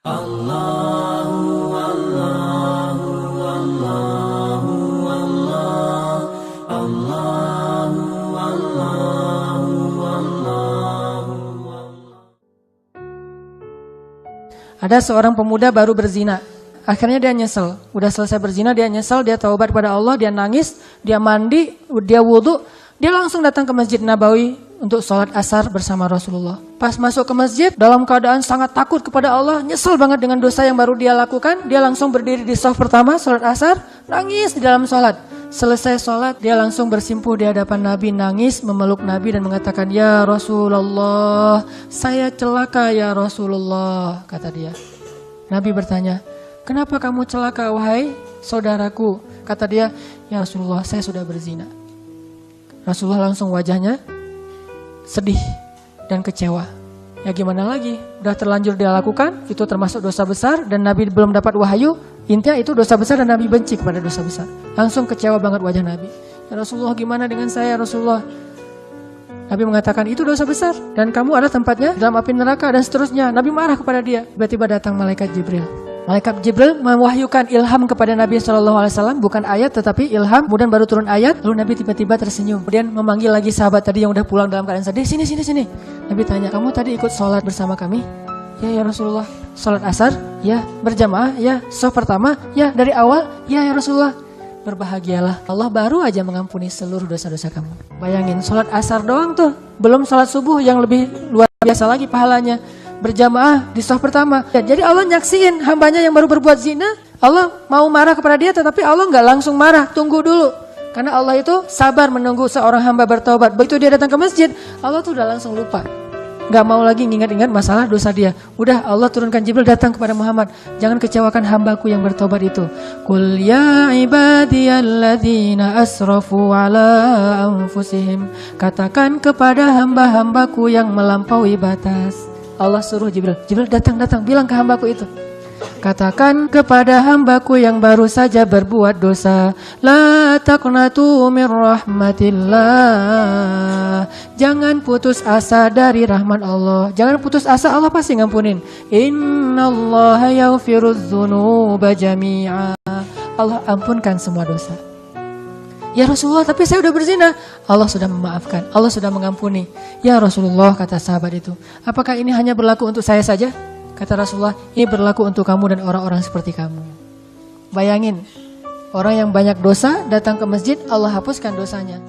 Allahu Allahu Allahu Allah Allahu Allahu Allahu. Ada seorang pemuda baru berzina. Akhirnya dia nyesel. Udah selesai berzina, dia nyesel, dia taubat pada Allah, dia nangis, dia mandi, dia wudhu. Dia langsung datang ke Masjid Nabawi untuk sholat asar bersama Rasulullah. Pas masuk ke masjid, dalam keadaan sangat takut kepada Allah, nyesel banget dengan dosa yang baru dia lakukan. Dia langsung berdiri di shaf pertama, sholat asar, nangis di dalam sholat. Selesai sholat, dia langsung bersimpuh di hadapan Nabi, nangis, memeluk Nabi dan mengatakan, "Ya Rasulullah, saya celaka ya Rasulullah," kata dia. Nabi bertanya, "Kenapa kamu celaka wahai saudaraku?" Kata dia, "Ya Rasulullah, saya sudah berzina." Rasulullah langsung wajahnya sedih dan kecewa. Ya gimana lagi, udah terlanjur dia lakukan, itu termasuk dosa besar dan Nabi belum dapat wahyu. Intinya itu dosa besar dan Nabi benci kepada dosa besar. Langsung kecewa banget wajah Nabi. "Ya Rasulullah, gimana dengan saya Rasulullah?" Nabi mengatakan, "Itu dosa besar dan kamu ada tempatnya dalam api neraka," dan seterusnya. Nabi marah kepada dia. Tiba-tiba datang malaikat Jibril. Malaikat Jibril mewahyukan ilham kepada Nabi SAW, bukan ayat tetapi ilham. Kemudian baru turun ayat, lalu Nabi tiba-tiba tersenyum. Kemudian memanggil lagi sahabat tadi yang udah pulang dalam keadaan sedih, "Sini, sini, sini." Nabi tanya, "Kamu tadi ikut sholat bersama kami?" Ya Rasulullah." "Sholat asar?" "Ya." "Berjamaah?" "Ya." "Shaf pertama?" "Ya." "Dari awal?" "Ya Rasulullah." "Berbahagialah, Allah baru aja mengampuni seluruh dosa-dosa kamu." Bayangin, sholat asar doang tuh, belum sholat subuh yang lebih luar biasa lagi pahalanya. Berjamaah di shaf pertama. Ya, jadi Allah nyaksiin hambanya yang baru berbuat zina. Allah mau marah kepada dia, tetapi Allah nggak langsung marah, tunggu dulu. Karena Allah itu sabar menunggu seorang hamba bertaubat. Begitu dia datang ke masjid, Allah tuh udah langsung lupa. Nggak mau lagi ngingat-ingat masalah dosa dia. Udah Allah turunkan Jibril datang kepada Muhammad. "Jangan kecewakan hambaku yang bertaubat itu. Qul ya ibadiyalladzina asrafu ala anfusihim." Katakan kepada hamba-hambaku yang melampaui batas. Allah suruh Jibril datang bilang ke hambaku itu. Katakan kepada hambaku yang baru saja berbuat dosa, la taqnatu min rahmatillah. Jangan putus asa dari rahmat Allah. Jangan putus asa, Allah pasti ngampunin. Innallaha yaghfirudz dzunuba jami'a. Allah ampunkan semua dosa. "Ya Rasulullah, tapi saya udah berzina." Allah sudah memaafkan, Allah sudah mengampuni. "Ya Rasulullah," kata sahabat itu, "apakah ini hanya berlaku untuk saya saja?" Kata Rasulullah, "Ini berlaku untuk kamu dan orang-orang seperti kamu." Bayangin, orang yang banyak dosa datang ke masjid, Allah hapuskan dosanya.